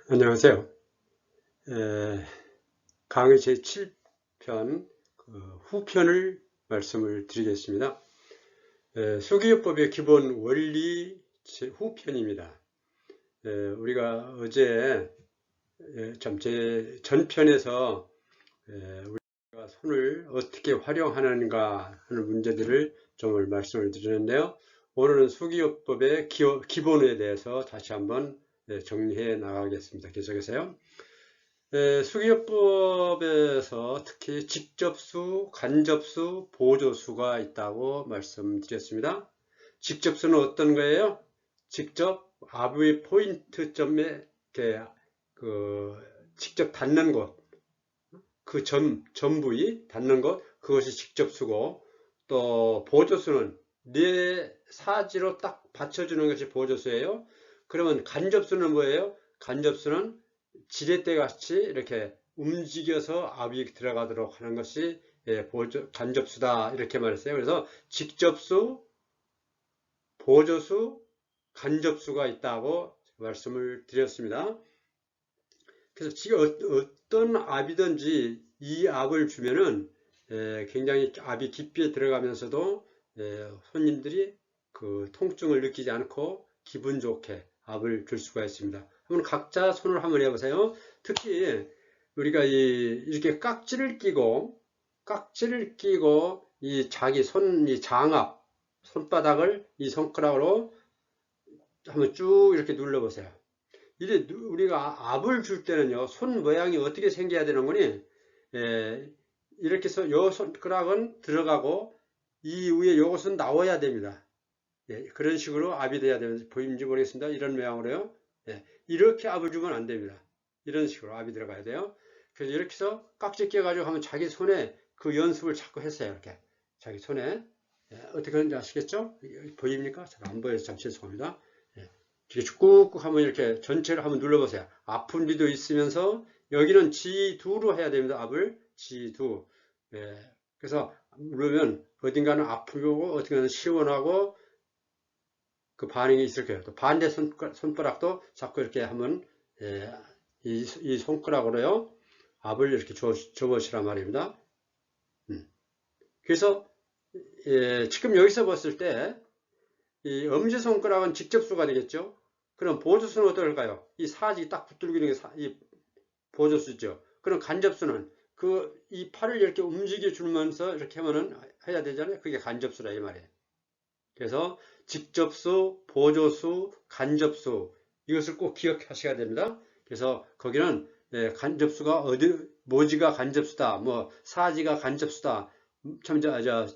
안녕하세요. 강의 제7편 후편을 말씀을 드리겠습니다. 수기요법의 기본 원리 후편입니다. 우리가 어제 제 전편에서 우리가 손을 어떻게 활용하는가 하는 문제들을 좀 말씀을 드리는데요. 오늘은 수기요법의 기본에 대해서 다시 한번 정리해 나가겠습니다. 계속해서요. 수기요법에서 특히 직접수, 간접수, 보조수가 있다고 말씀드렸습니다. 직접수는 어떤 거예요? 직접 압의 포인트점에 직접 닿는 곳, 그 점 부위 닿는 곳, 그것이 직접수고, 또 보조수는 뇌 사지로 딱 받쳐주는 것이 보조수예요. 그러면 간접수는 뭐예요? 간접수는 지렛대 같이 이렇게 움직여서 압이 들어가도록 하는 것이 간접수다, 이렇게 말했어요. 그래서 직접수, 보조수, 간접수가 있다고 말씀을 드렸습니다. 그래서 지금 어떤 압이든지 이 압을 주면은 굉장히 압이 깊이 들어가면서도 손님들이 그 통증을 느끼지 않고 기분 좋게 압을 줄 수가 있습니다. 한번 각자 손을 한번 해보세요. 특히 우리가 이렇게 깍지를 끼고 이 자기 이 장압, 손바닥을 이 손가락으로 한번 쭉 이렇게 눌러보세요. 이제 우리가 압을 줄 때는요, 손 모양이 어떻게 생겨야 되는 거니? 이렇게 해서 요 손가락은 들어가고 이 위에 요것은 나와야 됩니다. 그런 식으로 압이 돼야 되는지 보이는지 모르겠습니다. 이런 모양으로요. 이렇게 압을 주면 안 됩니다. 이런 식으로 압이 들어가야 돼요. 그래서 이렇게 해서 깍지 껴가지고 하면 자기 손에 그 연습을 자꾸 했어요. 이렇게 자기 손에 어떻게 하는지 아시겠죠? 보입니까? 잘 안 보여서 참 죄송합니다. 이렇게 꾹꾹 한번 이렇게 전체를 한번 눌러보세요. 아픈 데도 있으면서 여기는 G2로 해야 됩니다. 압을 G2. 그래서 누르면 어딘가는 아프고 어딘가는 시원하고 그 반응이 있을 거예요. 또 반대 손가락도 자꾸 이렇게 한번 이 손가락으로요 압을 이렇게 줘보시란 말입니다. 그래서 지금 여기서 봤을 때 이 엄지손가락은 직접수가 되겠죠. 그럼 보조수는 어떨까요? 이 사지 딱 붙들고 있는 게 이 보조수죠. 그럼 간접수는 이 팔을 이렇게 움직여 주면서 이렇게 하면은 해야 되잖아요. 그게 간접수라 이 말이에요. 그래서 직접수, 보조수, 간접수 이것을 꼭 기억하셔야 됩니다. 그래서 거기는 간접수가 모지가 간접수다, 뭐 사지가 간접수다,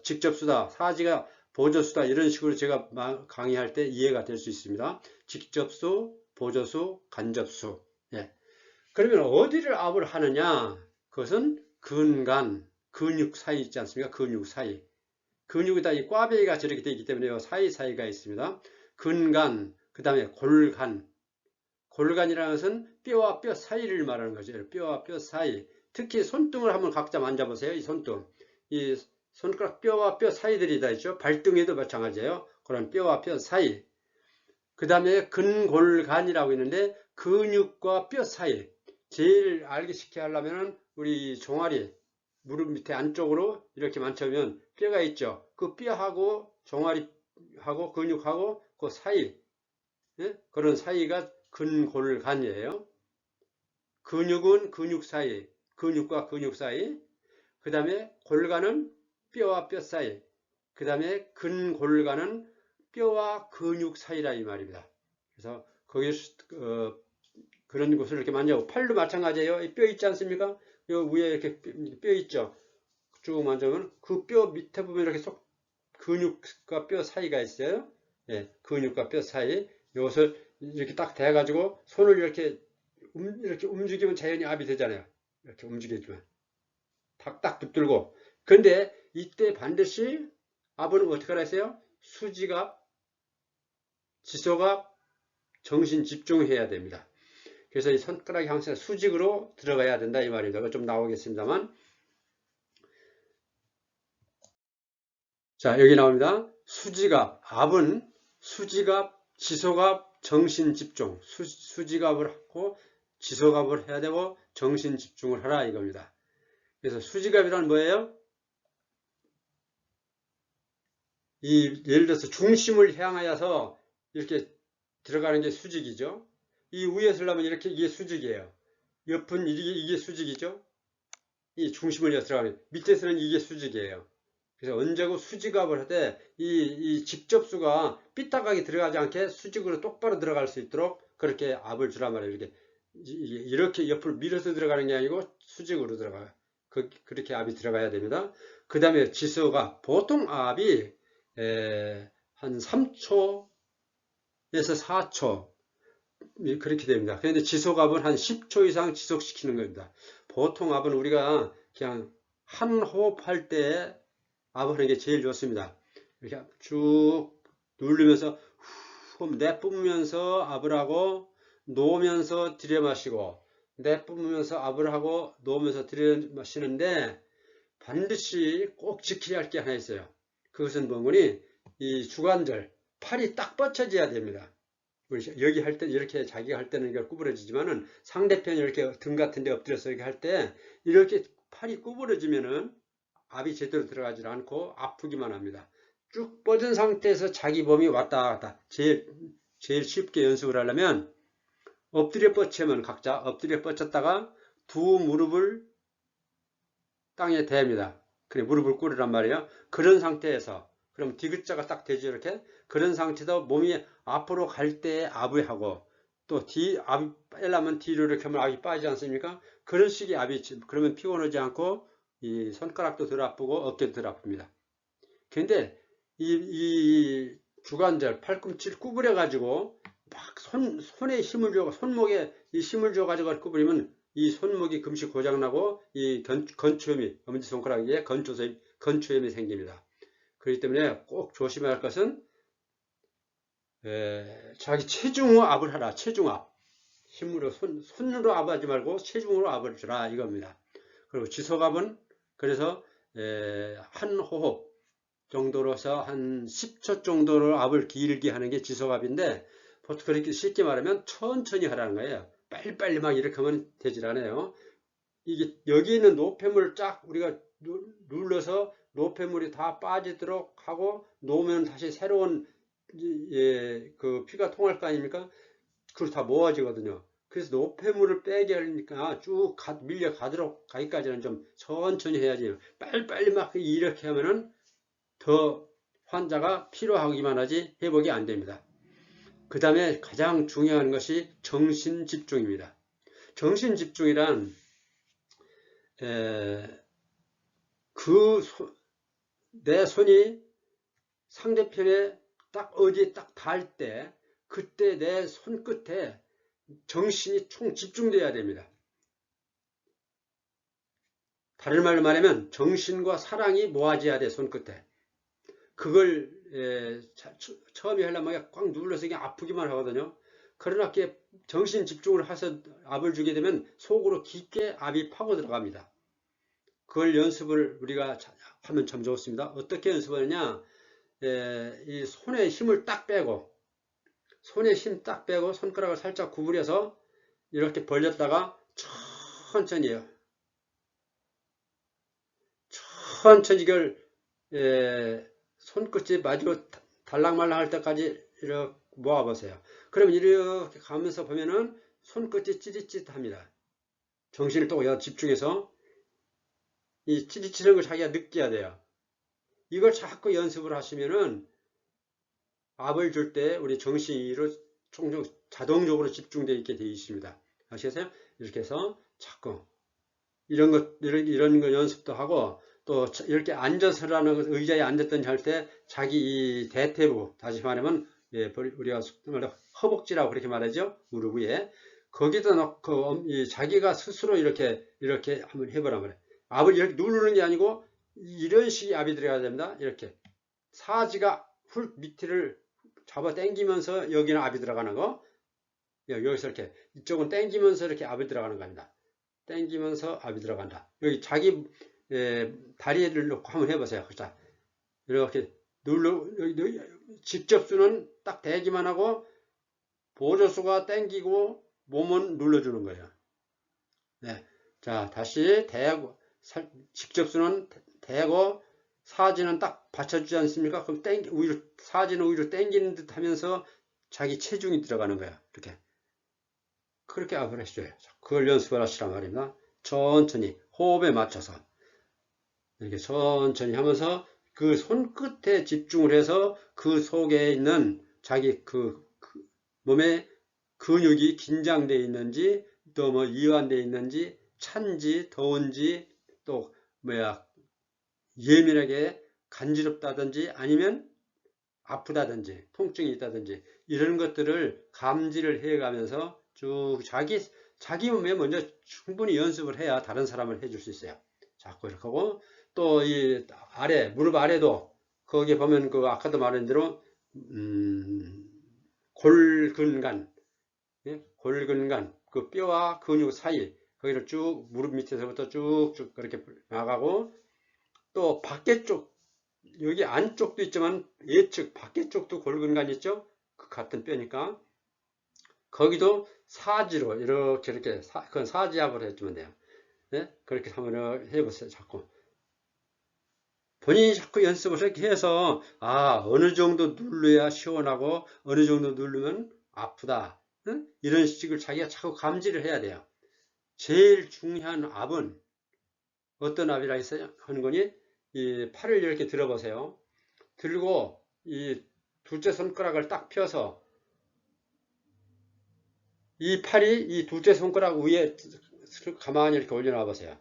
직접수다, 사지가 보조수다, 이런 식으로 제가 강의할 때 이해가 될 수 있습니다. 직접수, 보조수, 간접수. 그러면 어디를 압을 하느냐? 그것은 근간, 근육 사이 있지 않습니까? 근육 사이. 근육에다 이 꽈배기가 저렇게 되어 있기 때문에 사이사이가 있습니다. 근간, 그 다음에 골간. 골간이라는 것은 뼈와 뼈 사이를 말하는 거죠. 뼈와 뼈 사이. 특히 손등을 한번 각자 만져보세요. 이 손등. 이 손가락 뼈와 뼈 사이들이 다 있죠. 발등에도 마찬가지예요. 그런 뼈와 뼈 사이. 그 다음에 근골간이라고 있는데 근육과 뼈 사이. 제일 알기 쉽게 하려면 우리 종아리, 무릎 밑에 안쪽으로 이렇게 만져보면 뼈가 있죠. 그 뼈하고 종아리하고 근육하고 그 사이, 그런 사이가 근골간이에요. 근육은 근육 사이, 근육과 근육 사이. 그 다음에 골간은 뼈와 뼈 사이. 그 다음에 근골간은 뼈와 근육 사이라 이 말입니다. 그래서 거기서 그런 곳을 이렇게 만져보고, 팔도 마찬가지예요. 뼈 있지 않습니까? 요 위에 이렇게 뼈 있죠. 쭉 만져보면 그 뼈 밑에 보면 이렇게 쏙 근육과 뼈 사이가 있어요. 근육과 뼈 사이. 이것을 이렇게 딱 대가지고 손을 이렇게 움직이면 자연히 압이 되잖아요. 이렇게 움직여주면 딱 붙들고. 근데 이때 반드시 압은 어떻게 하라 했어요? 수지갑, 지소갑, 정신 집중해야 됩니다. 그래서 이 손가락이 항상 수직으로 들어가야 된다 이 말입니다. 좀 나오겠습니다만. 자, 여기 나옵니다. 수지갑, 압은 수지갑, 지소갑, 정신 집중. 수지갑을 하고 지속압을 해야 되고 정신 집중을 하라 이겁니다. 그래서 수직압이란 뭐예요? 예를 들어서 중심을 향하여서 이렇게 들어가는 게 수직이죠. 이 위에 서려면 이렇게 이게 수직이에요. 옆은 이게 수직이죠. 이 중심을 위해서 들어가는 밑에서는 이게 수직이에요. 그래서 언제고 수직압을 하되 이 직접수가 삐딱하게 들어가지 않게 수직으로 똑바로 들어갈 수 있도록 그렇게 압을 주란 말이에요. 이렇게 옆으로 밀어서 들어가는 게 아니고 수직으로 들어가요. 그렇게 압이 들어가야 됩니다. 그 다음에 지수가 보통 압이 한 3초에서 4초 그렇게 됩니다. 그런데 지속압은 한 10초 이상 지속시키는 겁니다. 보통 압은 우리가 그냥 한 호흡할 때 압을 하는 게 제일 좋습니다. 이렇게 쭉 누르면서 후 내뿜으면서 압을 하고 놓으면서 들여마시고 내뿜으면서 압을 하고 놓으면서 들여마시는데 반드시 꼭 지켜야 할 게 하나 있어요. 그것은 뭐니? 이 주관절, 팔이 딱 뻗쳐져야 됩니다. 여기 할 때 이렇게 자기가 할 때는 이걸 구부러지지만은 상대편이 이렇게 등 같은 데 엎드려서 이렇게 할 때 이렇게 팔이 구부러지면은 압이 제대로 들어가지 않고 아프기만 합니다. 쭉 뻗은 상태에서 자기 몸이 왔다 갔다 제일 쉽게 연습을 하려면 엎드려 뻗치면 각자 엎드려 뻗쳤다가 두 무릎을 땅에 댑니다. 그래 무릎을 꿇으란 말이에요. 그런 상태에서 그럼 디귿자가 딱 되죠. 이렇게 그런 상태에서 몸이 앞으로 갈 때 압을 하고 또 압이 빼려면 뒤로 이렇게 하면 압이 빠지지 않습니까? 그런 식의 압이 그러면 피곤하지 않고 이 손가락도 덜 아프고 어깨도 덜 아픕니다. 그런데 이 주관절 팔꿈치를 구부려 가지고 막 손에 힘을 줘 손목에 이 힘을 줘 가지고 구부리면 이 손목이 금시 고장나고 이 건초염이 엄지손가락에 건초염이 생깁니다. 그렇기 때문에 꼭 조심해야 할 것은 자기 체중으로 압을 하라. 체중압. 힘으로 손으로 압하지 말고 체중으로 압을 주라 이겁니다. 그리고 지속압은 그래서 한 호흡 정도로서 한 10초 정도로 압을 길게 하는 게 지속압인데 보통 그렇게 쉽게 말하면 천천히 하라는 거예요. 빨리빨리 막 이렇게 하면 되질 않아요. 이게 여기 있는 노폐물을 쫙 우리가 눌러서 노폐물이 다 빠지도록 하고 놓으면 다시 새로운 그 피가 통할 거 아닙니까? 그걸 다 모아지거든요. 그래서 노폐물을 빼게 하니까 쭉 밀려 가도록 가기까지는 좀 천천히 해야지. 빨리빨리 막 이렇게 하면은 더 환자가 피로하기만 하지 회복이 안 됩니다. 그 다음에 가장 중요한 것이 정신집중입니다. 정신집중이란 내 손이 상대편에 딱 어디에 딱 닿을 때 그때 내 손끝에 정신이 총 집중돼야 됩니다. 다른 말로 말하면 정신과 사랑이 모아져야 돼 손끝에. 그걸 처음에 하려면 꽉 눌러서 그냥 아프기만 하거든요. 그러나 정신 집중을 해서 압을 주게 되면 속으로 깊게 압이 파고 들어갑니다. 그걸 연습을 우리가 하면 참 좋습니다. 어떻게 연습하느냐? 이 손에 힘을 딱 빼고 손에 힘 딱 빼고 손가락을 살짝 구부려서 이렇게 벌렸다가 천천히 해요. 천천히 이걸 손끝이 마주 달랑말랑 할 때까지 이렇게 모아보세요. 그럼 이렇게 가면서 보면은 손끝이 찌릿찌릿합니다. 정신을 또 집중해서 이 찌릿찌릿한 걸 자기가 느껴야 돼요. 이걸 자꾸 연습을 하시면은 압을 줄 때 우리 정신이 종종 자동적으로 집중되어 있게 되어 있습니다. 아시겠어요? 이렇게 해서 자꾸 이런 거 연습도 하고 또 이렇게 앉아서 하는 의자에 앉았던 할 때 자기 이 대퇴부 다시 말하면 우리가 허벅지라고 그렇게 말하죠. 무릎 위에 거기다 넣고 자기가 스스로 이렇게 한번 해보란 말이에요. 압을 이렇게 누르는 게 아니고 이런 식의 압이 들어가야 됩니다. 이렇게 사지가 훌 밑을 잡아 당기면서 여기는 압이 들어가는 거 여기서 이렇게 이쪽은 당기면서 이렇게 압이 들어가는 겁니다. 당기면서 압이 들어간다. 여기 자기 다리를 놓고 한번 해보세요. 자, 이렇게 직접수는 딱 대기만 하고 보조수가 당기고 몸은 눌러주는 거예요. 네. 자, 다시 대고, 직접수는 대고, 사지는 딱 받쳐주지 않습니까? 그럼 사지는 위로 당기는 듯 하면서 자기 체중이 들어가는 거야. 이렇게. 그렇게 압을 해줘요. 그걸 연습을 하시란 말입니다. 천천히, 호흡에 맞춰서. 이렇게 천천히 하면서 그 손끝에 집중을 해서 그 속에 있는 자기 그 몸에 근육이 긴장되어 있는지, 또 뭐 이완되어 있는지, 찬지, 더운지, 또 뭐야, 예민하게 간지럽다든지 아니면 아프다든지 통증이 있다든지 이런 것들을 감지를 해가면서 쭉 자기 몸에 먼저 충분히 연습을 해야 다른 사람을 해줄 수 있어요. 자꾸 이렇게 하고 또 이 아래 무릎 아래도 거기에 보면 그 아까도 말한 대로 골근간 예? 골근간 그 뼈와 근육 사이 거기를 쭉 무릎 밑에서부터 쭉쭉 그렇게 나가고 또 밖에 쪽 여기 안쪽도 있지만 예측 밖에 쪽도 골근간 있죠? 그 같은 뼈니까 거기도 사지로 이렇게 그건 사지압을 해주면 돼요. 네? 그렇게 한번 해보세요. 자꾸 본인이 자꾸 연습을 이렇게 해서 어느 정도 누르야 시원하고 어느 정도 누르면 아프다. 응? 이런 식을 자기가 자꾸 감지를 해야 돼요. 제일 중요한 압은 어떤 압이라 했어요? 하는 거니? 이 팔을 이렇게 들어보세요. 들고 이 둘째 손가락을 딱 펴서 이 팔이 이 둘째 손가락 위에 가만히 이렇게 올려놔 보세요.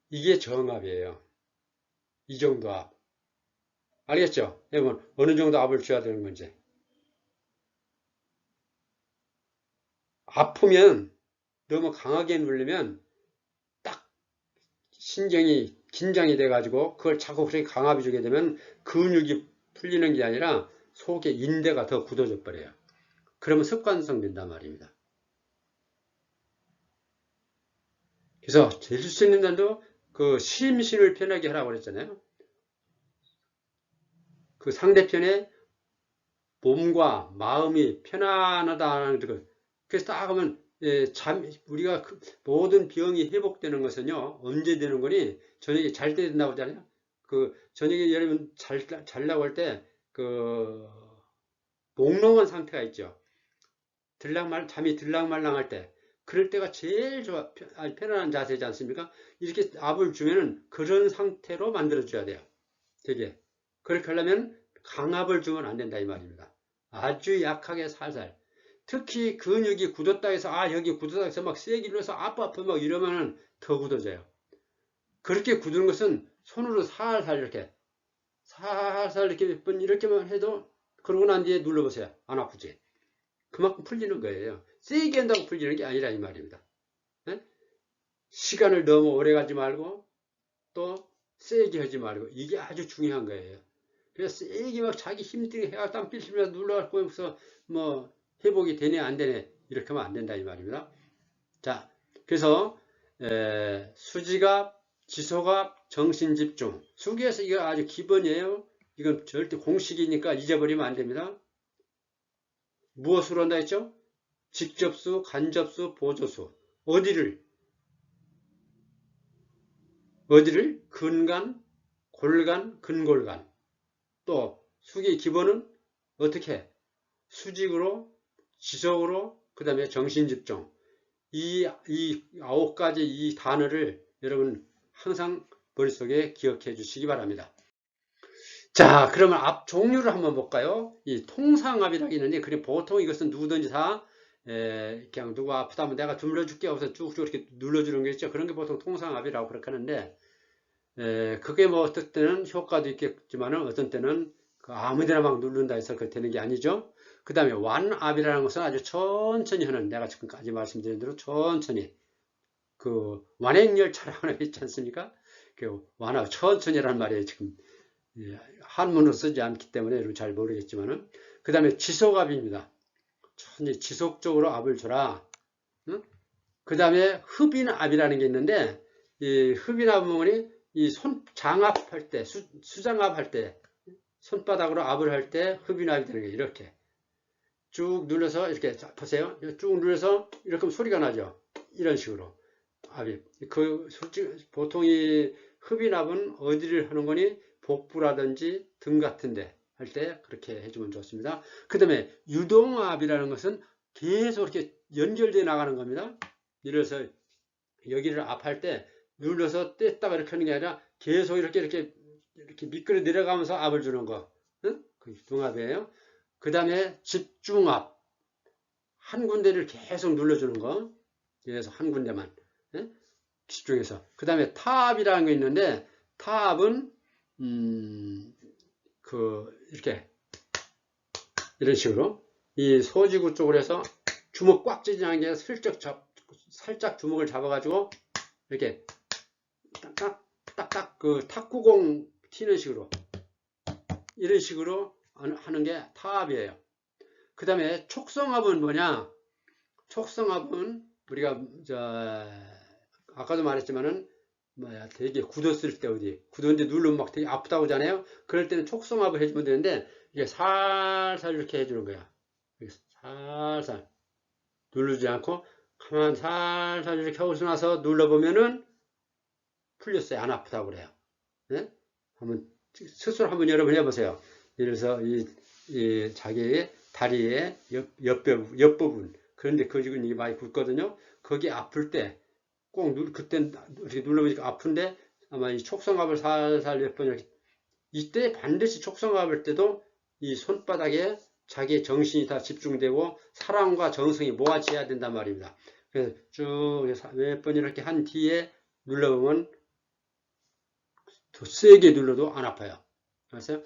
이게 정압이에요. 이 정도 압. 알겠죠? 여러분 어느 정도 압을 줘야 되는 건지. 아프면 너무 강하게 누르면 딱 신경이 긴장이 돼가지고 그걸 자꾸 그렇게 강압이 주게 되면 근육이 풀리는 게 아니라 속에 인대가 더 굳어져 버려요. 그러면 습관성 된단 말입니다. 그래서 제일 수 있는 날도 그 심신을 편하게 하라고 그랬잖아요. 그 상대편의 몸과 마음이 편안하다는 것. 그래서 딱 하면 우리가 모든 병이 회복되는 것은요 언제 되는 거니 저녁에 잘 때 된다고 하잖아요. 그 저녁에 여러분 잘라고 할 때 그 몽롱한 상태가 있죠. 잠이 들락말랑할 때 그럴 때가 제일 편안한 자세지 않습니까? 이렇게 압을 주면은 그런 상태로 만들어 줘야 돼요. 되게 그렇게 하려면 강압을 주면 안 된다 이 말입니다. 아주 약하게 살살. 특히 근육이 굳었다 해서 여기 굳었다 해서 막 세게 눌러서 아파 막 이러면 더 굳어져요. 그렇게 굳은 것은 손으로 살살 이렇게 몇 번 이렇게만 해도 그러고 난 뒤에 눌러보세요. 안 아프지? 그만큼 풀리는 거예요. 세게 한다고 풀리는 게 아니라 이 말입니다. 네? 시간을 너무 오래 가지 말고 또 세게 하지 말고 이게 아주 중요한 거예요. 그래서 세게 막 자기 힘들게 해가 땀 삘삘 눌러갖고 해서 뭐 회복이 되네 안 되네 이렇게 하면 안 된다 이 말입니다. 자, 그래서 수지갑, 지소갑, 정신집중. 수기에서 이거 아주 기본이에요. 이건 절대 공식이니까 잊어버리면 안 됩니다. 무엇으로 한다 했죠? 직접수, 간접수, 보조수. 어디를? 근간, 골간, 근골간. 또 수기 기본은 어떻게? 수직으로, 지속으로, 그 다음에 정신집중. 이 9가지 이 단어를 여러분 항상 머릿속에 기억해 주시기 바랍니다. 자, 그러면 압 종류를 한번 볼까요? 이 통상압이라고 있는데, 그래 보통 이것은 누구든지 다 그냥 누구 아프다면 내가 눌러줄게 하고서 쭉쭉 이렇게 눌러주는 게 있죠. 그런 게 보통 통상압이라고 그렇게 하는데, 그게 뭐 어떤 때는 효과도 있겠지만은 어떤 때는 아무데나 막 누른다 해서 그렇게 되는 게 아니죠. 그 다음에 완압이라는 것은 아주 천천히 하는, 내가 지금까지 말씀드린 대로 천천히 그 완행열차라고 있지 않습니까? 그 완압 천천히라는 말이에요. 지금 한문으로 쓰지 않기 때문에 잘 모르겠지만은 그 다음에 지속압입니다. 천천히 지속적으로 압을 줘라. 응? 그 다음에 흡인압이라는 게 있는데 이 흡인압은 이 장압할 때 수장압할 때 손바닥으로 압을 할 때 흡인압이 되는 게 이렇게 쭉 눌러서 이렇게 자, 보세요. 쭉 눌러서 이렇게 하면 소리가 나죠. 이런 식으로 압입. 그 솔직히 보통 이 흡입압은 어디를 하는 거니? 복부라든지 등 같은데 할 때 그렇게 해주면 좋습니다. 그 다음에 유동압이라는 것은 계속 이렇게 연결되어 나가는 겁니다. 이래서 여기를 압할 때 눌러서 뗐다가 이렇게 하는 게 아니라 계속 이렇게 미끄러 내려가면서 압을 주는 거. 응? 그 유동압이에요. 그 다음에 집중압. 한 군데를 계속 눌러주는 거. 그래서 한 군데만. 예? 집중해서. 그 다음에 타압이라는 거 있는데, 타압은, 이렇게, 이런 식으로. 이 소지구 쪽으로 해서 주먹 꽉 쥐지 않게 아니라 살짝 주먹을 잡아가지고, 이렇게, 딱딱, 그 탁구공 튀는 식으로. 이런 식으로 하는 게 타압이에요. 그 다음에 촉성압은 뭐냐? 촉성압은 우리가 아까도 말했지만은 되게 굳었을 때 어디 굳었는데 누르면 막 되게 아프다고 하잖아요. 그럴 때는 촉성압을 해주면 되는데 이게 살살 이렇게 해주는 거야. 살살 누르지 않고 가만 살살 이렇게 하고 나서 눌러보면은 풀렸어요. 안 아프다고 그래요. 네? 한번 스스로 한번 여러분 해보세요. 그래서 이 자기의 다리의 옆부분 그런데 그 지금 이게 많이 굵거든요. 거기 아플 때 꼭 그때 이렇게 눌러보니까 아픈데 아마 이 촉성압을 살살 몇 번 이렇게 이때 반드시 촉성압할 때도 이 손바닥에 자기의 정신이 다 집중되고 사랑과 정성이 모아져야 된단 말입니다. 그래서 쭉 몇 번 이렇게 한 뒤에 눌러보면 더 세게 눌러도 안 아파요. 그래서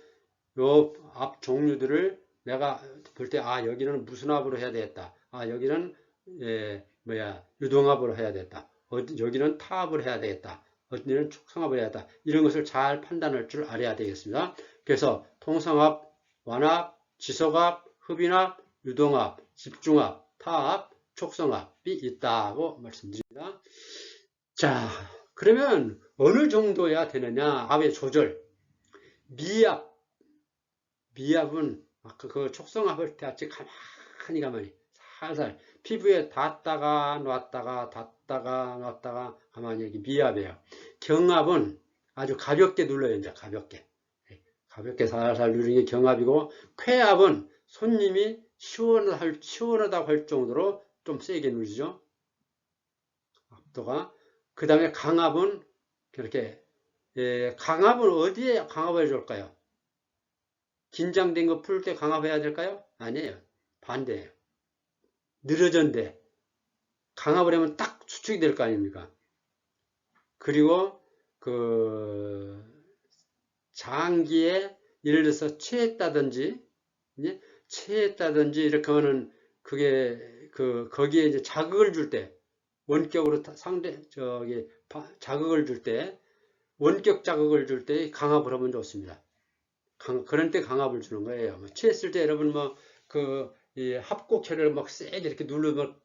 요 앞 종류들을 내가 볼 때 여기는 무슨 압으로 해야 되겠다. 여기는 유동압으로 해야 되겠다. 여기는 타압을 해야 되겠다. 어디는 촉성압을 해야 되겠다. 이런 것을 잘 판단할 줄 알아야 되겠습니다. 그래서 통성압, 완압, 지속압, 흡인압, 유동압, 집중압, 타압, 촉성압이 있다고 말씀드립니다. 자, 그러면 어느 정도야 되느냐? 압의 조절. 미압은 아까 그 촉성압을 같이 가만히 살살 피부에 닿다가 놨다가 닿다가 놨다가 가만히 이렇게 미압이에요. 경압은 아주 가볍게 눌러요. 이제 가볍게 살살 누르는 게 경압이고, 쾌압은 손님이 시원하다고 할 정도로 좀 세게 누르죠. 압도가. 그 다음에 강압은 그렇게 강압은 어디에 강압을 해줄까요? 긴장된 거 풀 때 강압해야 될까요? 아니에요. 반대예요. 늘어졌는데 강압을 하면 딱 수축이 될 거 아닙니까? 그리고 그 장기에 예를 들어서 체했다든지 이렇게 하면은 그게 거기에 이제 자극을 줄 때 원격으로 자극을 줄 때 원격 자극을 줄 때 강압을 하면 좋습니다. 그런 때 강압을 주는 거예요. 취했을 때 여러분 이 합곡혈을 막 세게 이렇게 누르면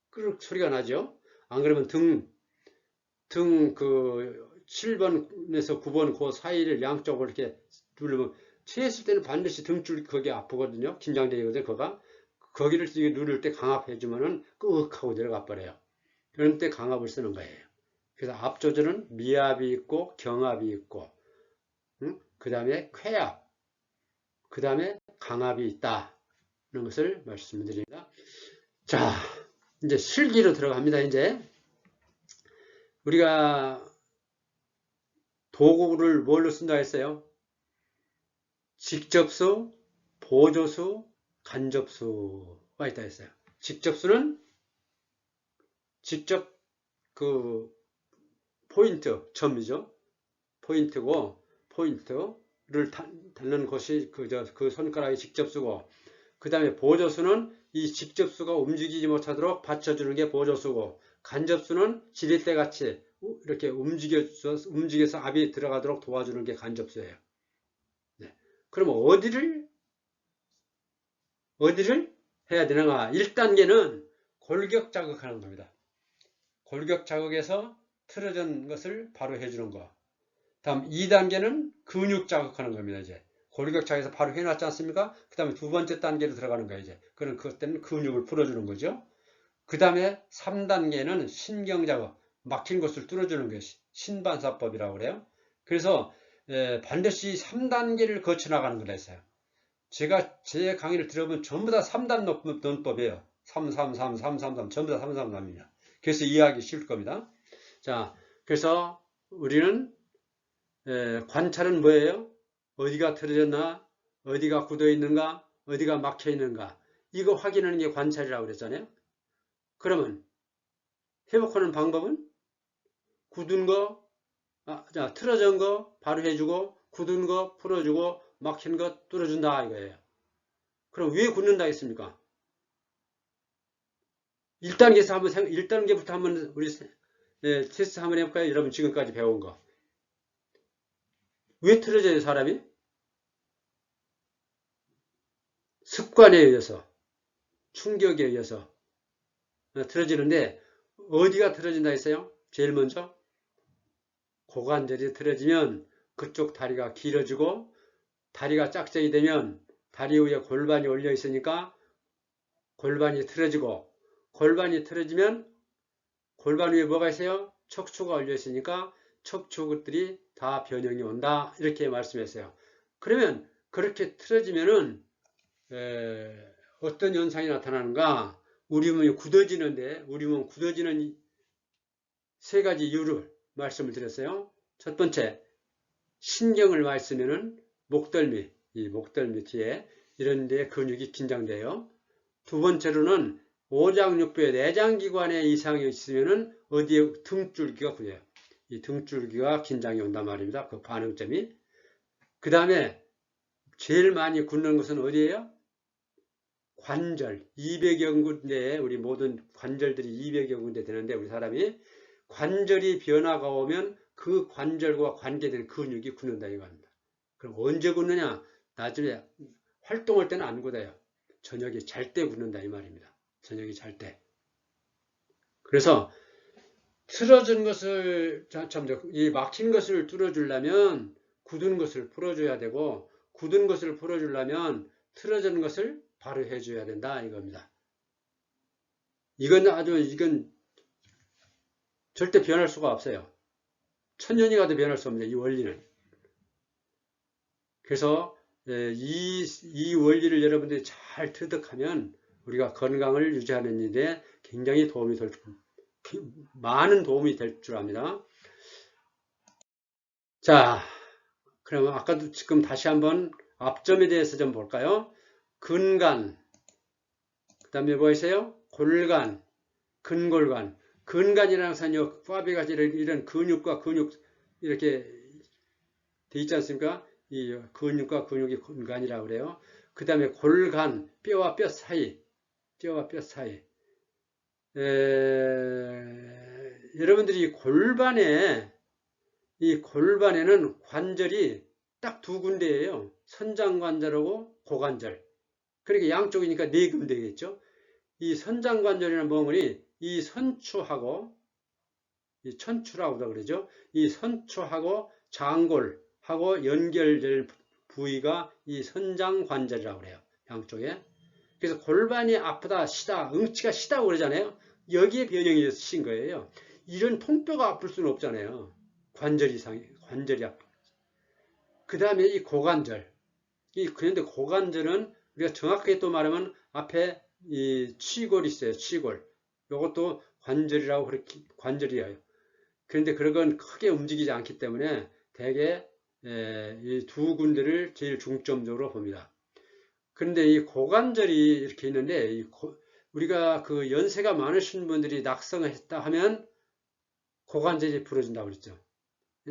끄륵 소리가 나죠. 안 그러면 등 7번에서 9번 그 사이를 양쪽으로 이렇게 누르면 취했을 때는 반드시 등줄 거기 아프거든요. 긴장되거든요. 거기를 누를 때 강압해주면은 끄흑 하고 내려가 버려요. 그런 때 강압을 쓰는 거예요. 그래서 압 조절은 미압이 있고 경압이 있고, 그 다음에 쾌압, 그 다음에 강압이 있다는 것을 말씀드립니다. 자, 이제 실기로 들어갑니다. 이제 우리가 도구를 뭘로 쓴다 했어요? 직접수, 보조수, 간접수가 있다 했어요. 직접수는 직접 포인트, 점이죠. 포인트고, 포인트를 닿는 것이 그 손가락이 직접수고, 그 다음에 보조수는 이 직접수가 움직이지 못하도록 받쳐주는 게 보조수고, 간접수는 지렛대 같이 이렇게 움직여서 압이 들어가도록 도와주는 게 간접수예요. 네. 그럼 어디를 해야 되는가? 1단계는 골격 자극하는 겁니다. 골격 자극에서 틀어진 것을 바로 해주는 거. 다음 2단계는 근육 자극하는 겁니다. 이제 골격차에서 바로 해놨지 않습니까? 그 다음에 두 번째 단계로 들어가는 거예요, 이제. 그럼 그것 때는 근육을 풀어주는 거죠. 그 다음에 3단계는 신경작업, 막힌 것을 뚫어주는 것이 신반사법이라고 그래요. 그래서 반드시 3단계를 거쳐 나가는 거라 했어요. 제가 제 강의를 들어보면 전부 다 3단 논법이에요. 3, 3, 3, 3, 3, 3, 전부 다 3, 3, 3입니다. 그래서 이해하기 쉬울 겁니다. 자, 그래서 우리는 관찰은 뭐예요? 어디가 틀어졌나? 어디가 굳어 있는가? 어디가 막혀 있는가? 이거 확인하는 게 관찰이라고 그랬잖아요. 그러면 회복하는 방법은 굳은 거, 틀어진 거 바로 해주고, 굳은 거 풀어주고, 막힌 거 뚫어준다 이거예요. 그럼 왜 굳는다 했습니까? 1단계부터 한번 우리 테스트 한번 해볼까요? 여러분 지금까지 배운 거. 왜 틀어져요, 사람이? 습관에 의해서, 충격에 의해서 틀어지는데, 어디가 틀어진다 했어요? 제일 먼저 고관절이 틀어지면 그쪽 다리가 길어지고, 다리가 짝짝이 되면 다리 위에 골반이 올려 있으니까 골반이 틀어지고, 골반이 틀어지면 골반 위에 뭐가 있어요? 척추가 올려 있으니까 척추들이 다 변형이 온다. 이렇게 말씀했어요. 그러면 그렇게 틀어지면은 어떤 현상이 나타나는가? 우리 몸이 굳어지는데, 우리 몸 굳어지는 세 가지 이유를 말씀을 드렸어요. 첫 번째, 신경을 많이 쓰면은 목덜미, 이 목덜미 뒤에 이런 데 근육이 긴장돼요. 두 번째로는 오장육부의 내장기관에 이상이 있으면은 어디에 등줄기가 굳어요. 이 등줄기가 긴장이 온단 말입니다. 그 반응점이. 그 다음에 제일 많이 굳는 것은 어디예요? 관절. 200여 군데에 우리 모든 관절들이 200여 군데 되는데 우리 사람이 관절이 변화가 오면 그 관절과 관계된 근육이 굳는다 이겁니다. 그럼 언제 굳느냐? 나중에 활동할 때는 안 굳어요. 저녁에 잘 때 굳는다 이 말입니다. 저녁에 잘 때. 그래서 틀어진 것을 이 막힌 것을 뚫어주려면 굳은 것을 풀어줘야 되고 굳은 것을 풀어주려면 틀어진 것을 바로 해줘야 된다 이겁니다. 이건 절대 변할 수가 없어요. 천년이 가도 변할 수 없는 이 원리는. 그래서 이 원리를 여러분들이 잘 터득하면 우리가 건강을 유지하는 일에 굉장히 많은 도움이 될 줄 압니다. 자, 그러면 아까도 지금 다시 한번 앞점에 대해서 좀 볼까요? 근간, 그 다음에 뭐 있어요? 골간, 근골간. 근간이라는 것은 파비가 이런 근육과 근육 이렇게 돼 있지 않습니까? 이 근육과 근육이 근간이라고 그래요. 그 다음에 골간, 뼈와 뼈 사이, 뼈와 뼈 사이. 여러분들이 이 골반에는 관절이 딱 두 군데예요. 선장관절하고 고관절. 그러니까 양쪽이니까 네 군데 되겠죠. 이 선장관절이라는 멍울이 이 선추하고 이 천추라고도 그러죠. 이 선추하고 장골하고 연결될 부위가 이 선장관절이라고 그래요. 양쪽에. 그래서 골반이 아프다, 시다, 응치가 시다고 그러잖아요. 여기에 변형이 돼서 신 거예요. 이런 통뼈가 아플 수는 없잖아요. 관절이 아프. 그 다음에 이 고관절. 그런데 고관절은 우리가 정확하게 또 말하면 앞에 이 치골이 있어요. 치골. 이것도 관절이라고 그렇게 관절이에요. 그런데 그런 건 크게 움직이지 않기 때문에 대개 이 두 군데를 제일 중점적으로 봅니다. 그런데 이 고관절이 이렇게 있는데 우리가 그 연세가 많으신 분들이 낙성을 했다 하면 고관절이 부러진다고 그랬죠.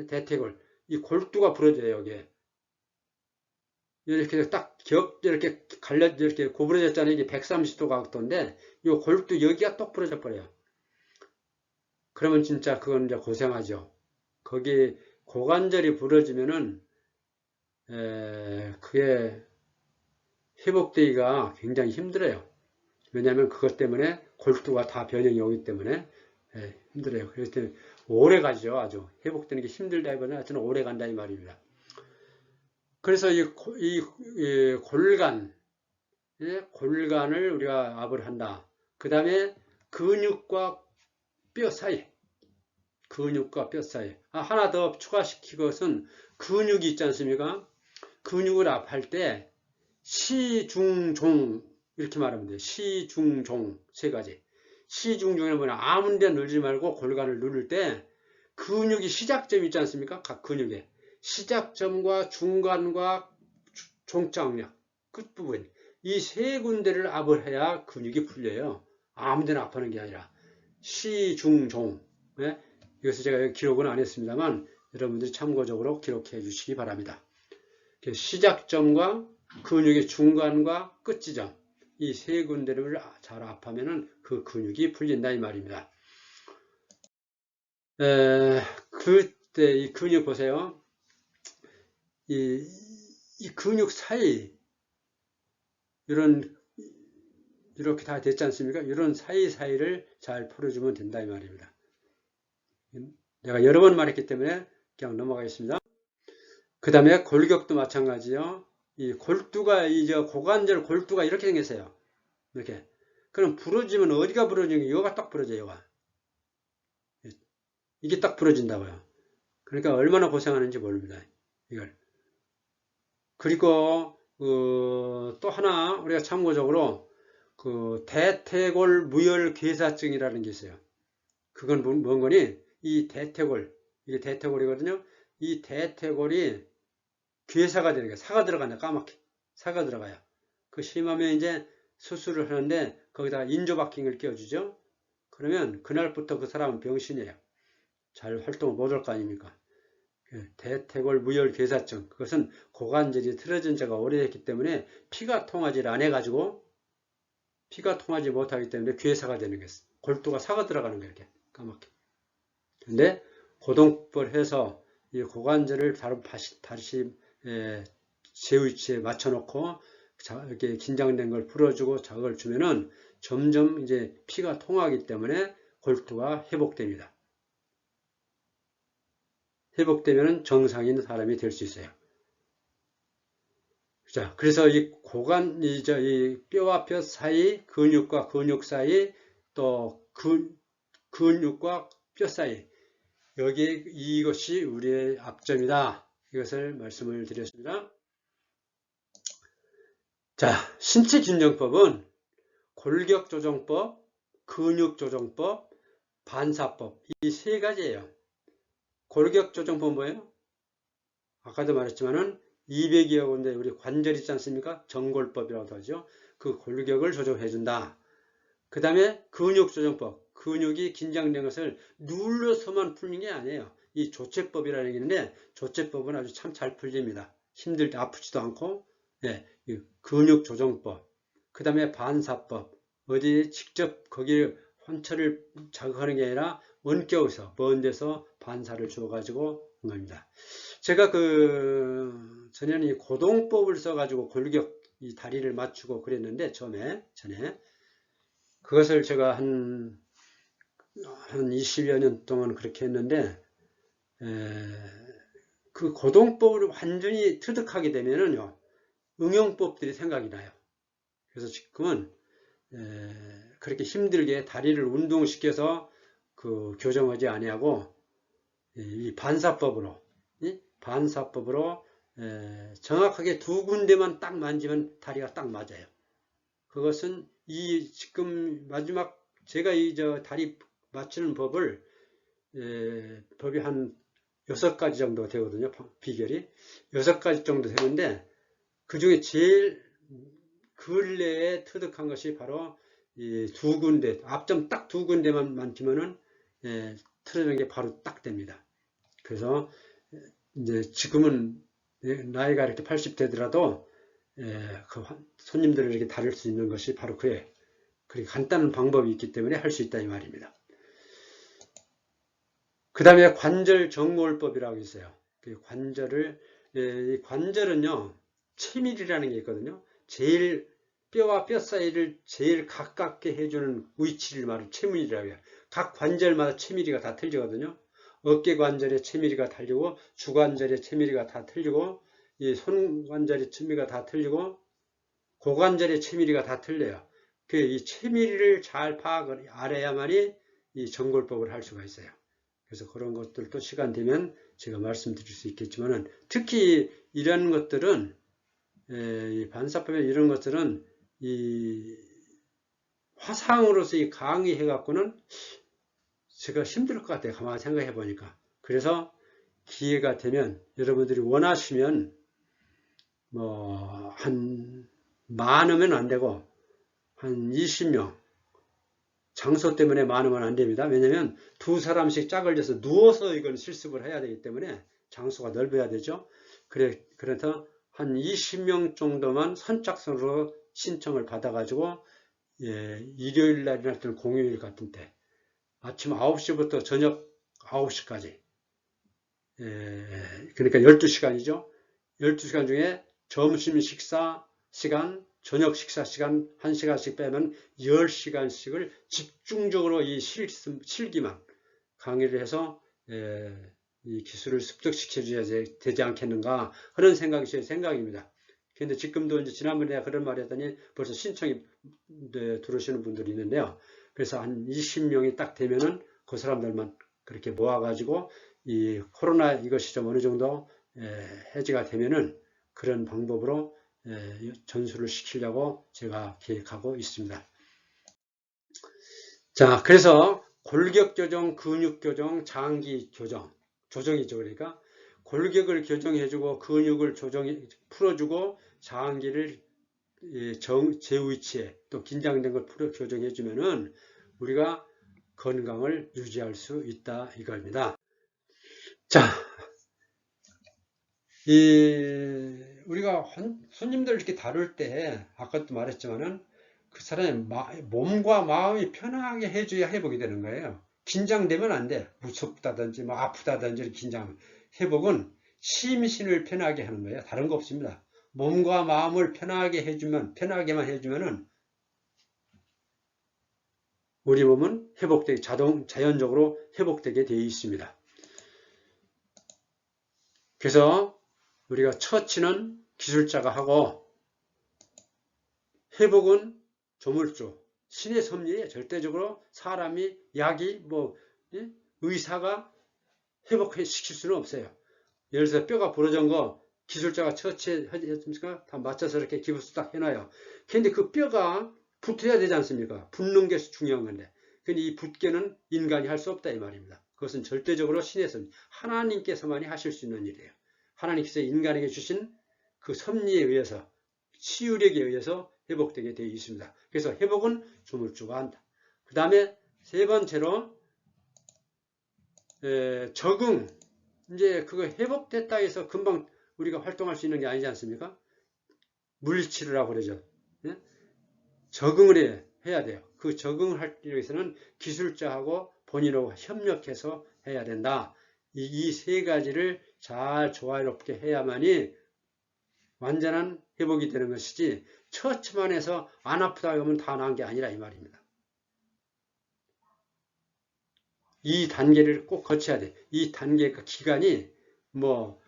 대퇴골. 이 골두가 부러져요, 여기에. 이렇게 딱 이렇게 이렇게 고부러졌잖아요. 이게 130도 각도인데, 이 골두 여기가 똑 부러져 버려요. 그러면 진짜 그건 이제 고생하죠. 거기 고관절이 부러지면은, 그게 회복되기가 굉장히 힘들어요. 왜냐하면 그것 때문에 골두가 다 변형이 오기 때문에 힘들어요. 그래서 오래 가죠. 아주 회복되는 게 힘들다기보다는 하여튼 오래 간다 이 말입니다. 그래서 이 골간, 예? 골간을 우리가 압을 한다. 그 다음에 근육과 뼈 사이, 근육과 뼈 사이. 하나 더 추가시킨 것은 근육이 있지 않습니까? 근육을 압할 때 시중종 이렇게 말하면 돼요. 시중종 세 가지. 시중종은 뭐냐? 아무 데 누르지 말고 골간을 누를 때 근육이 시작점이 있지 않습니까? 각 근육에. 시작점과 중간과 종착역, 끝부분. 이 세 군데를 압을 해야 근육이 풀려요. 아무 데나 압하는 게 아니라. 시중종. 네? 이것을 제가 기록은 안 했습니다만 여러분들이 참고적으로 기록해 주시기 바랍니다. 시작점과 근육의 중간과 끝 지점 이 세 군데를 잘 압하면 그 근육이 풀린다 이 말입니다. 그때 이 근육 보세요. 이 근육 사이 이렇게 다 됐지 않습니까? 이런 사이사이를 잘 풀어주면 된다 이 말입니다. 내가 여러 번 말했기 때문에 그냥 넘어가겠습니다. 그 다음에 골격도 마찬가지요. 이 골두가 고관절 골두가 이렇게 생겼어요. 이렇게. 그럼 부러지면 어디가 부러지는 게 여기가 딱 부러져요. 여기가. 이게 딱 부러진다고요. 그러니까 얼마나 고생하는지 모릅니다. 이걸. 그리고 또 하나 우리가 참고적으로 대퇴골 무혈괴사증이라는 게 있어요. 그건 뭔 거니? 이 대퇴골, 이게 대퇴골이거든요. 이 대퇴골이 괴사가 되는 거예요. 사가 들어간다, 까맣게. 사가 들어가요. 그 심하면 이제 수술을 하는데 거기다가 인조바킹을 끼워주죠. 그러면 그날부터 그 사람은 병신이에요. 잘 활동을 못 할 거 아닙니까? 대퇴골 무혈괴사증. 그것은 고관절이 틀어진 지가 오래됐기 때문에 피가 통하지 않아가지고 피가 통하지 못하기 때문에 괴사가 되는 거예요. 골두가 사가 들어가는 거예요. 이렇게 까맣게. 근데 고동법을 해서 이 고관절을 다시 제 위치에 맞춰놓고 이렇게 긴장된 걸 풀어주고 자극을 주면은 점점 이제 피가 통하기 때문에 골두가 회복됩니다. 회복되면 정상인 사람이 될 수 있어요. 자, 그래서 이 뼈와 뼈 사이, 근육과 근육 사이, 또 근육과 뼈 사이, 이것이 우리의 압점이다. 이것을 말씀을 드렸습니다. 자, 신체균형법은 골격조정법, 근육조정법, 반사법 이 세 가지예요. 골격조정법 뭐예요? 아까도 말했지만은 200여 군데 우리 관절 있지 않습니까? 정골법이라고 하죠. 그 골격을 조정해준다. 그 다음에 근육조정법. 근육이 긴장된 것을 눌러서만 풀는 게 아니에요. 이 조체법이라는 게 있는데 조체법은 아주 참 잘 풀립니다. 힘들 때 아프지도 않고 근육조정법. 그 다음에 반사법. 어디 직접 거기 환철을 자극하는 게 아니라 원격에서 먼 데서 반사를 주어가지고 한 겁니다. 제가 전에는 이 고동법을 써가지고 골격 이 다리를 맞추고 그랬는데 전에 그것을 제가 한 20여 년 동안 그렇게 했는데 그 고동법을 완전히 터득하게 되면은요 응용법들이 생각이 나요. 그래서 지금은 그렇게 힘들게 다리를 운동시켜서 교정하지 아니하고 이 반사법으로 정확하게 두 군데만 딱 만지면 다리가 딱 맞아요. 그것은 지금 마지막 제가 다리 맞추는 법이 한 6가지 정도 되거든요. 비결이 6가지 정도 되는데 그 중에 제일 근래에 터득한 것이 바로 이 두 군데 앞점 딱 두 군데만 만지면은 틀어지는 게 바로 딱 됩니다. 그래서 이제 지금은 나이가 이렇게 80 되더라도 그 손님들을 이렇게 다룰 수 있는 것이 바로 그렇게 간단한 방법이 있기 때문에 할 수 있다 이 말입니다. 그 다음에 관절 정골법이라고 있어요. 관절은요 체밀이라는 게 있거든요. 제일 뼈와 뼈 사이를 제일 가깝게 해주는 위치를 말하는 체밀이라고 해요. 각 관절마다 체밀이가 다 틀리거든요. 어깨 관절의 체밀이가 틀리고 주관절의 체밀이가 다 틀리고 이 손관절의 첨미가 다 틀리고 고관절의 첨미가 다 틀려요. 이 첨미를 잘 파악을 알아야만이 이 전골법을 할 수가 있어요. 그래서 그런 것들도 시간 되면 제가 말씀드릴 수 있겠지만은 특히 이런 것들은 이 반사법의 이런 것들은 이 화상으로서 이 강의해 갖고는 제가 힘들 것 같아요. 가만히 생각해 보니까. 그래서 기회가 되면 여러분들이 원하시면 뭐 한 많으면 안 되고 한 20명, 장소 때문에 많으면 안 됩니다. 왜냐면 두 사람씩 짝을 져서 누워서 이걸 실습을 해야 되기 때문에 장소가 넓어야 되죠. 그래서 한 20명 정도만 선착순으로 신청을 받아가지고 일요일 날이나 공휴일 같은 때 아침 9시부터 저녁 9시까지 그러니까 12시간이죠. 12시간 중에 점심 식사 시간, 저녁 식사 시간 1시간씩 빼면 10시간씩을 집중적으로 이 실기만 강의를 해서 이 기술을 습득시켜 줘야 되지 않겠는가 그런 생각이 제 생각입니다. 그런데 지금도 이제 지난번에 내가 그런 말 했더니 벌써 신청이 들어오시는 분들이 있는데요. 그래서 한 20명이 딱 되면은 그 사람들만 그렇게 모아가지고 이 코로나 이것이 좀 어느 정도 해지가 되면은 그런 방법으로 전수를 시키려고 제가 계획하고 있습니다. 자, 그래서 골격 교정, 근육 교정, 장기 교정, 조정이죠. 그러니까 골격을 교정해주고 근육을 풀어주고 장기를 제 위치에 또 긴장된 걸 교정해주면은 우리가 건강을 유지할 수 있다 이겁니다. 자, 우리가 손님들 이렇게 다룰 때 아까도 말했지만은 그 사람의 몸과 마음이 편하게 해줘야 회복이 되는 거예요. 긴장되면 안 돼. 무섭다든지 뭐 아프다든지 긴장. 회복은 심신을 편하게 하는 거예요. 다른 거 없습니다. 몸과 마음을 편하게만 해주면은 우리 몸은 자연적으로 회복되게 되어 있습니다. 그래서 우리가 처치는 기술자가 하고 회복은 조물주, 신의 섭리에 절대적으로 사람이 약이 의사가 회복시킬 수는 없어요. 예를 들어서 뼈가 부러진 거 기술자가 처치했습니까? 다 맞춰서 이렇게 기부스 딱 해놔요. 근데 그 뼈가 붙어야 되지 않습니까? 붙는 게 중요한 건데. 근데 이 붙게는 인간이 할 수 없다 이 말입니다. 그것은 절대적으로 신의 섭리, 하나님께서만이 하실 수 있는 일이에요. 하나님께서 인간에게 주신 그 섭리에 의해서 치유력에 의해서 회복되게 되어 있습니다. 그래서 회복은 조물주가 한다. 그 다음에 세 번째로 적응. 이제 그거 회복됐다 해서 금방 우리가 활동할 수 있는 게 아니지 않습니까? 물리치료라고 그러죠. 예? 적응을 해야 돼요. 그 적응을 하기 위해서는 기술자하고 본인하고 협력해서 해야 된다. 이 세 가지를 잘 조화롭게 해야만이 완전한 회복이 되는 것이지 처치만 해서 안 아프다 하면 다 나은 게 아니라 이 말입니다. 이 단계를 꼭 거쳐야 돼. 이 단계가 기간이 뭐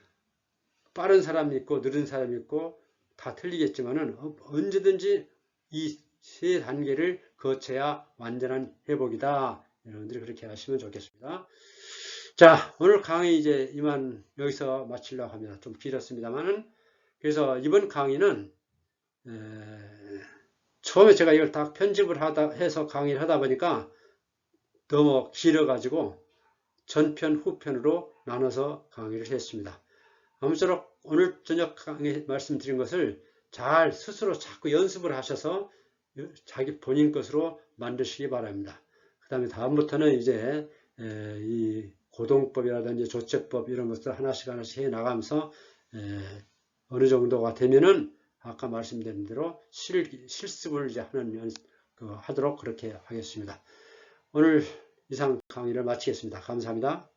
빠른 사람이 있고 느린 사람이 있고 다 틀리겠지만은 언제든지 이 세 단계를 거쳐야 완전한 회복이다. 여러분들이 그렇게 하시면 좋겠습니다. 자, 오늘 강의 이제 이만 여기서 마치려고 합니다. 좀 길었습니다만은 그래서 이번 강의는 처음에 제가 이걸 다 편집을 해서 강의를 하다 보니까 너무 길어가지고 전편, 후편으로 나눠서 강의를 했습니다. 아무쪼록 오늘 저녁 강의 말씀드린 것을 잘 스스로 자꾸 연습을 하셔서 자기 본인 것으로 만드시기 바랍니다. 그 다음에 다음부터는 이제 이 고동법이라든지 조처법 이런 것들 하나씩 해 나가면서 어느 정도가 되면은 아까 말씀드린 대로 실습을 이제 하도록 그렇게 하겠습니다. 오늘 이상 강의를 마치겠습니다. 감사합니다.